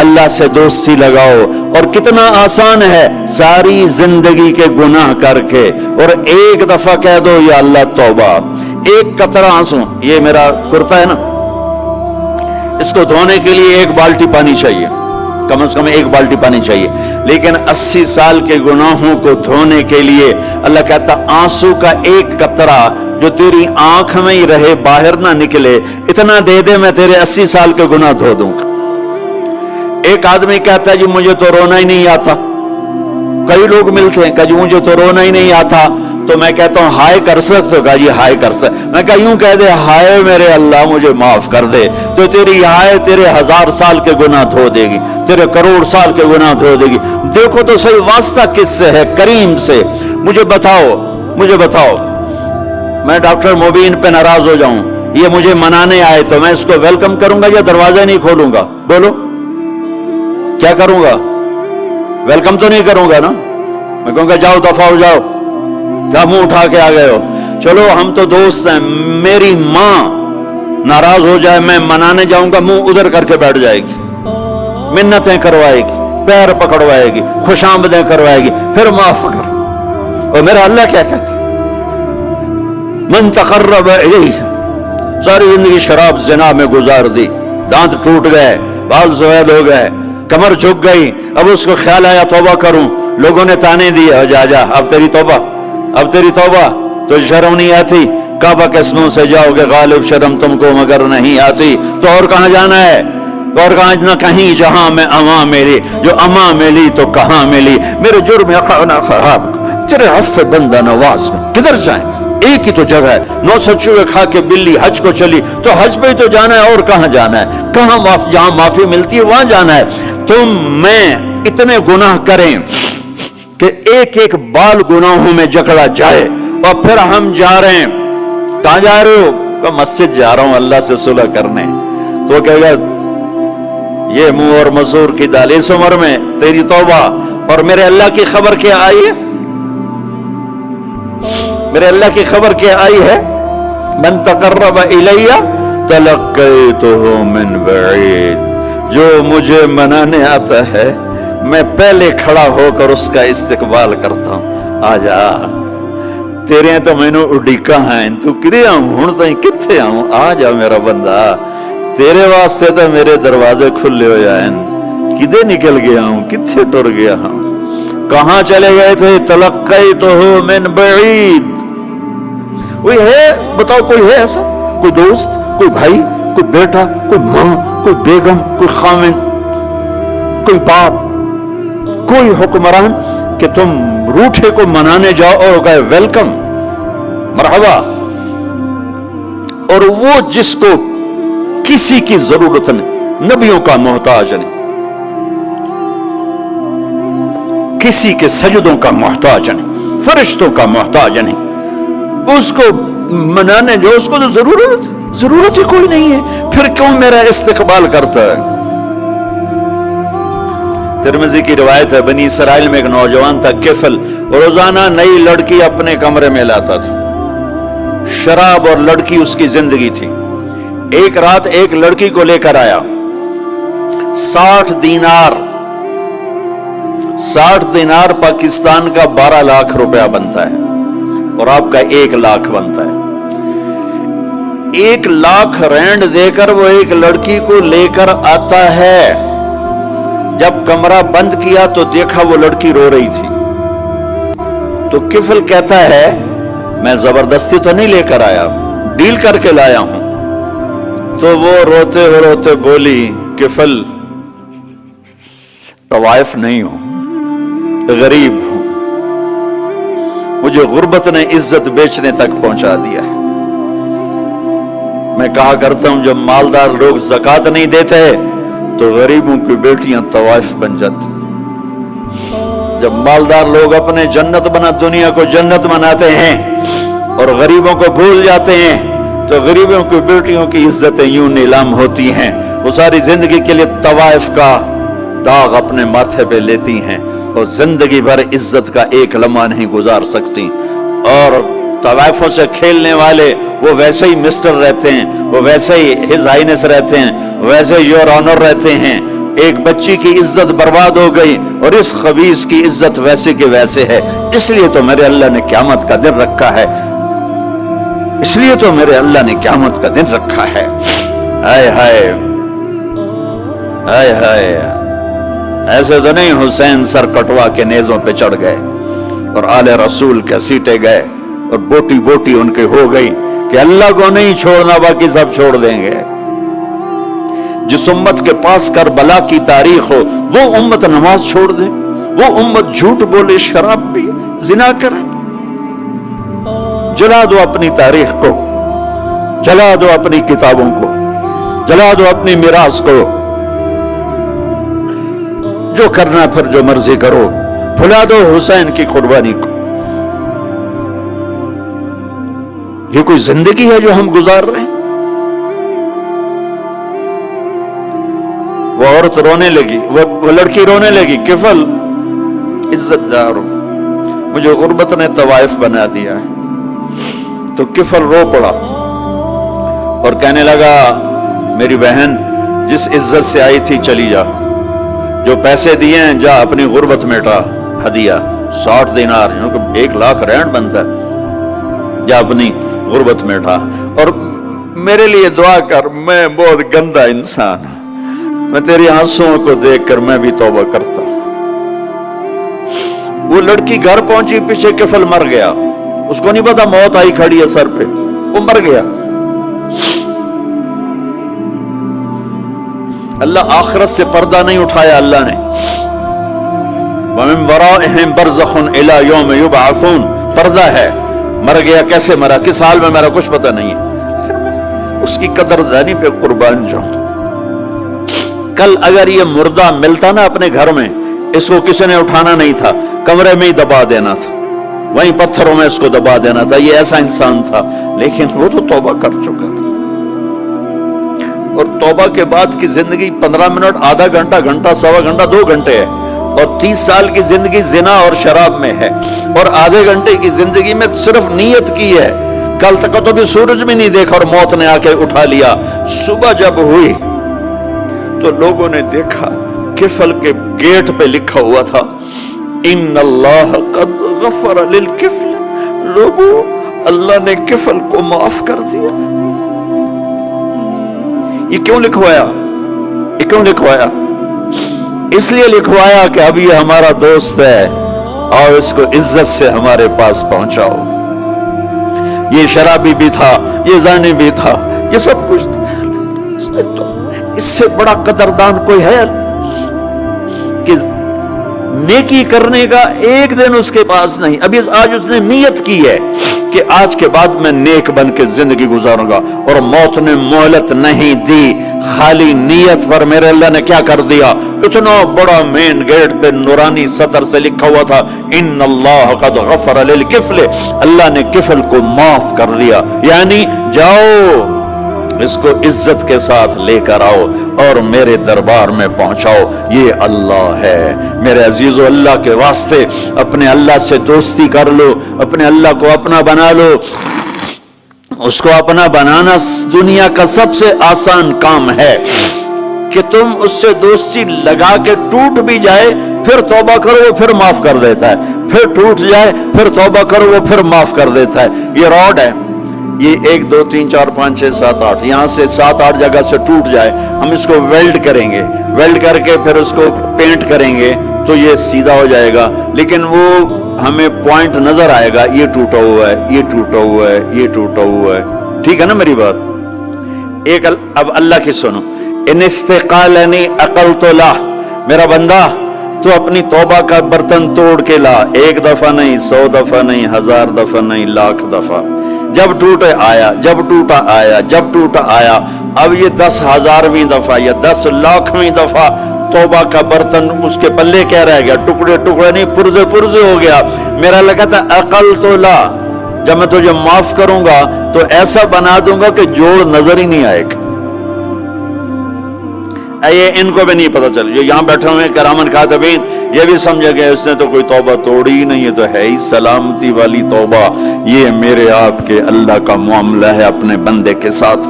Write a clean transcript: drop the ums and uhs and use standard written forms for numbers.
اللہ سے دوستی لگاؤ. اور کتنا آسان ہے ساری زندگی کے گناہ کر کے اور ایک دفعہ کہہ دو یا اللہ توبہ. ایک قطرہ آنسو، یہ میرا کرتا ہے نا، اس کو دھونے کے لیے ایک بالٹی پانی چاہیے، کم از کم ایک بالٹی پانی چاہیے. لیکن 80 سال کے گناہوں کو دھونے کے لیے اللہ کہتا آنسو کا ایک قطرہ جو تیری آنکھ میں ہی رہے، باہر نہ نکلے، اتنا دے دے میں تیرے 80 سال کے گناہ دھو دوں گا. ایک آدمی کہتا ہے جی مجھے تو رونا ہی نہیں آتا. کئی لوگ ملتے ہیں کہ جی مجھے تو رونا ہی نہیں آتا. تو میں کہتا ہوں ہائے کر سکتے ہو؟ کہا جی ہائے کر سکتے. میں کہا یوں کہہ دے ہائے میرے اللہ مجھے معاف کر دے، تو تیری ہائے تیرے 1000 سال کے گناہ دھو دے گی، تیرے کروڑ سال کے گناہ دھو دے گی. دیکھو تو صحیح واسطہ کس سے ہے؟ کریم سے. مجھے بتاؤ میں ڈاکٹر مبین پہ ناراض ہو جاؤں، یہ مجھے منانے آئے تو میں اس کو ویلکم کروں گا یا دروازہ نہیں کھولوں گا؟ بولو کیا کروں گا؟ ویلکم تو نہیں کروں گا نا. میں کہوں گا جاؤ دفعہ ہو جاؤ، کیا منہ اٹھا کے آ گئے ہو؟ چلو ہم تو دوست ہیں. میری ماں ناراض ہو جائے میں منانے جاؤں گا، منہ ادھر کر کے بیٹھ جائے گی، منتیں کروائے گی، پیر پکڑوائے گی، خوش آمدیں کروائے گی، پھر معاف کر. اور میرا اللہ کیا کہتا ہے؟ من تقرب الیہ. ساری زندگی شراب زنا میں گزار دی، دانت ٹوٹ گئے، بال سفید ہو گئے، کمر جھک گئی. اب اس کو خیال آیا توبہ کروں، لوگوں نے تانے دیے جا اب تیری توبہ. تو شرم نہیں آتی؟ کعبہ کے اسموں سے جاؤ گے غالب شرم تم کو مگر نہیں آتی. تو اور کہاں جانا ہے؟ اور کہاں نہ کہیں جہاں میں اماں میری، جو اماں ملی تو کہاں ملی. میرے جرم خانہ خراب تیرے عفو بندہ نواز میں کدھر جائیں؟ ایک ہی تو جگہ ہے. 900 چوہے کھا کے بلی حج کو چلی، تو حج پہ ہی تو جانا ہے. اور کہاں جانا ہے؟ جہاں معافی ملتی ہے وہاں جانا ہے. تم میں اتنے گناہ کریں کہ ایک ایک بال گناہوں میں جکڑا جائے، اور پھر ہم جا رہے ہیں. کہاں جا رہے ہو؟ کہ مسجد جا رہا ہوں اللہ سے صلح کرنے. تو وہ کہے گا یہ منہ اور مسور کی دال، اس عمر میں تیری توبہ. اور میرے اللہ کی خبر کیا آئی ہے؟ میرے اللہ کی خبر کیا آئی ہے؟ من تقرب الیہ تلقیتہ من بعید. جو مجھے منانے آتا ہے میں پہلے کھڑا ہو کر اس کا استقبال کرتا ہوں. آجا تیرے تو مینو اڈیکا ہیں، تو کدے آؤں ہوں تھی کتھے آؤں؟ آ جا میرا بندہ، تیرے واسطے تو میرے دروازے کھلے ہو جائیں. کدے نکل گیا ہوں، کتھے ٹر گیا ہوں، کہاں چلے گئے تھے؟ تلقیتہ من بعید. کوئی ہے بتاؤ، کوئی ہے ایسا؟ کوئی دوست، کوئی بھائی، کوئی بیٹا، کوئی ماں، کوئی بیگم، کوئی خامن، کوئی باپ، کوئی حکمران کہ تم روٹھے کو منانے جاؤ اور کہے ویلکم مرحبا. اور وہ جس کو کسی کی ضرورت نہیں، نبیوں کا محتاج نہیں، کسی کے سجدوں کا محتاج نہیں، فرشتوں کا محتاج نہیں، اس کو منانے جو اس کو تو ضرورت ہی کوئی نہیں ہے، پھر کیوں میرا استقبال کرتا ہے؟ ترمذی کی روایت ہے، بنی اسرائیل میں ایک نوجوان تھا کفل، روزانہ نئی لڑکی اپنے کمرے میں لاتا تھا. شراب اور لڑکی اس کی زندگی تھی. ایک رات ایک لڑکی کو لے کر آیا. 60 دینار پاکستان کا 12 لاکھ روپیہ بنتا ہے، اور آپ کا 1 لاکھ بنتا ہے. 1 لاکھ رینڈ دے کر وہ ایک لڑکی کو لے کر آتا ہے. جب کمرہ بند کیا تو دیکھا وہ لڑکی رو رہی تھی. تو کفل کہتا ہے میں زبردستی تو نہیں لے کر آیا، ڈیل کر کے لایا ہوں. تو وہ روتے روتے بولی کفل طوائف نہیں ہوں، غریب ہوں، مجھے غربت نے عزت بیچنے تک پہنچا دیا ہے. میں کہا کرتا ہوں جب مالدار لوگ زکوٰۃ نہیں دیتے تو غریبوں کی بیٹیاں طوائف بن جاتی. جب مالدار لوگ اپنے دنیا کو جنت بناتے ہیں اور غریبوں کو بھول جاتے ہیں تو غریبوں کی بیٹیوں کی عزتیں یوں نیلام ہوتی ہیں. وہ ساری زندگی کے لیے طوائف کا داغ اپنے ماتھے پہ لیتی ہیں اور زندگی بھر عزت کا ایک لمحہ نہیں گزار سکتی. اور طوائفوں سے کھیلنے والے وہ ویسے ہی مسٹر رہتے ہیں، وہ ویسے ہی ہز ہائنس رہتے ہیں، ویسے یور آنر رہتے ہیں. ایک بچی کی عزت برباد ہو گئی اور اس خبیث کی عزت ویسے کے ویسے ہے، اس لیے تو میرے اللہ نے قیامت کا دن رکھا ہے، اس لیے تو میرے اللہ نے قیامت کا دن رکھا ہے۔ ہائے ہائے ہائے ہائے، ایسے تو نہیں حسین سر کٹوا کے نیزوں پہ چڑھ گئے اور آل رسول کے سیٹے گئے اور بوٹی بوٹی ان کے ہو گئی کہ اللہ کو نہیں چھوڑنا باقی سب چھوڑ دیں گے۔ جس امت کے پاس کربلا کی تاریخ ہو وہ امت نماز چھوڑ دے، وہ امت جھوٹ بولے، شراب پی، زنا کرے۔ جلا دو اپنی تاریخ کو، جلا دو اپنی کتابوں کو، جلا دو اپنی میراث کو، جو کرنا پھر جو مرضی کرو، بھلا دو حسین کی قربانی کو۔ یہ کوئی زندگی ہے جو ہم گزار رہے ہیں؟ وہ عورت رونے لگی، وہ لڑکی رونے لگی، کفل عزت دار ہو، مجھے غربت نے طوائف بنا دیا ہے۔ تو کفل رو پڑا اور کہنے لگا میری بہن جس عزت سے آئی تھی چلی جا، جو پیسے دیے ہیں جا اپنی غربت میٹا، ہدیہ 60 دینار، 1 لاکھ رینڈ بنتا ہے، جا اپنی غربت میٹا اور میرے لیے دعا کر، میں بہت گندا انسان ہوں، میں تیری آنسوؤں کو دیکھ کر میں بھی توبہ کرتا ہوں۔ وہ لڑکی گھر پہنچی، پیچھے کفل مر گیا، اس کو نہیں پتا موت آئی کھڑی ہے سر پہ، وہ مر گیا۔ اللہ آخرت سے پردہ نہیں اٹھایا اللہ نے۔ وَمِن وَرَائِهِمْ بَرْزَخٌ إِلَى يَوْمِ يُبْعَثُونَ، پردہ ہے، مر گیا کیسے مرا، کس حال میں میرا کچھ پتہ نہیں ہے، اس کی قدردانی پہ قربان جاؤں۔ کل اگر یہ مردہ ملتا نا اپنے گھر میں، اس کو کسی نے اٹھانا نہیں تھا، کمرے میں ہی دبا دینا تھا، وہیں پتھروں میں اس کو دبا دینا تھا، یہ ایسا انسان تھا، لیکن وہ تو توبہ کر چکا تھا۔ اور توبہ کے بعد کی زندگی 15 منٹ، آدھا گھنٹہ، گھنٹہ، سوا گھنٹہ، 2 گھنٹے ہے، اور 30 سال کی زندگی زنا اور شراب میں ہے، اور آدھے گھنٹے کی زندگی میں صرف نیت کی ہے۔ کل تک تو بھی سورج بھی نہیں دیکھا اور موت نے آ کے اٹھا لیا۔ صبح جب ہوئی تو لوگوں نے دیکھا کفل کے گیٹ پہ لکھا ہوا تھا ان اللہ قد غفر للکفل، لوگوں اللہ نے کفل کو معاف کر دیا۔ یہ کیوں لکھوایا؟ یہ کیوں لکھوایا؟ اس لیے لکھوایا کہ اب یہ ہمارا دوست ہے اور اس کو عزت سے ہمارے پاس پہنچاؤ۔ یہ شرابی بھی تھا، یہ زانی بھی تھا، یہ سب کچھ تھا۔ اس سے بڑا قدردان کوئی ہے کہ نیکی کرنے کا ایک دن اس کے پاس نہیں؟ ابھی آج اس نے نیت کی ہے کہ آج کے بعد میں نیک بن کے زندگی گزاروں گا، اور موت نے مہلت نہیں دی، خالی نیت پر میرے اللہ نے کیا کر دیا، اتنا بڑا مین گیٹ پہ نورانی سطر سے لکھا ہوا تھا ان اللہ قد غفر للکفل، اللہ نے کفل کو معاف کر دیا، یعنی جاؤ اس کو عزت کے ساتھ لے کر آؤ اور میرے دربار میں پہنچاؤ، یہ اللہ ہے۔ میرے عزیزو، اللہ کے واسطے اپنے اللہ سے دوستی کر لو، اپنے اللہ کو اپنا بنا لو۔ اس کو اپنا بنانا دنیا کا سب سے آسان کام ہے کہ تم اس سے دوستی لگا کے ٹوٹ بھی جائے پھر توبہ کرو وہ پھر معاف کر دیتا ہے، پھر ٹوٹ جائے پھر توبہ کرو وہ پھر معاف کر دیتا ہے۔ یہ راڈ ہے، یہ 1 2 3 4 5 6 7 8 یہاں سے 7 8 جگہ سے ٹوٹ جائے، ہم اس کو ویلڈ کریں گے، ویلڈ کر کے پھر اس کو پینٹ کریں گے تو یہ سیدھا ہو جائے گا، لیکن وہ ہمیں پوائنٹ نظر آئے گا، یہ ٹوٹا ہوا ہے، یہ ٹوٹا ہوا ہے، یہ ٹوٹا ہوا ہے۔ ٹھیک ہے نا میری بات؟ ایک اب اللہ کی سنو، ان استقالنی عقلت لا، میرا بندہ تو اپنی توبہ کا برتن توڑ کے لا، 1 دفعہ نہیں، 100 دفعہ نہیں، 1000 دفعہ نہیں، 1,00,000 دفعہ، جب ٹوٹے آیا، جب ٹوٹا آیا، جب ٹوٹا آیا، اب یہ 10,000ویں دفعہ یا 10,00,000ویں دفعہ توبہ کا برتن اس کے پلے کیا رہ گیا، ٹکڑے ٹکڑے نہیں، پرزے پرزے ہو گیا۔ میرا لگا تھا عقل تو لا، جب میں تجھے معاف کروں گا تو ایسا بنا دوں گا کہ جوڑ نظر ہی نہیں آئے گا۔ یہ ان کو بھی نہیں پتا چل، جو یہاں بیٹھے ہوئے کرامن کاتبین یہ بھی سمجھا گیا اس نے تو کوئی توبہ توڑی ہی نہیں، یہ تو ہے ہی سلامتی والی توبہ۔ یہ میرے آپ کے اللہ کا معاملہ ہے اپنے بندے کے ساتھ۔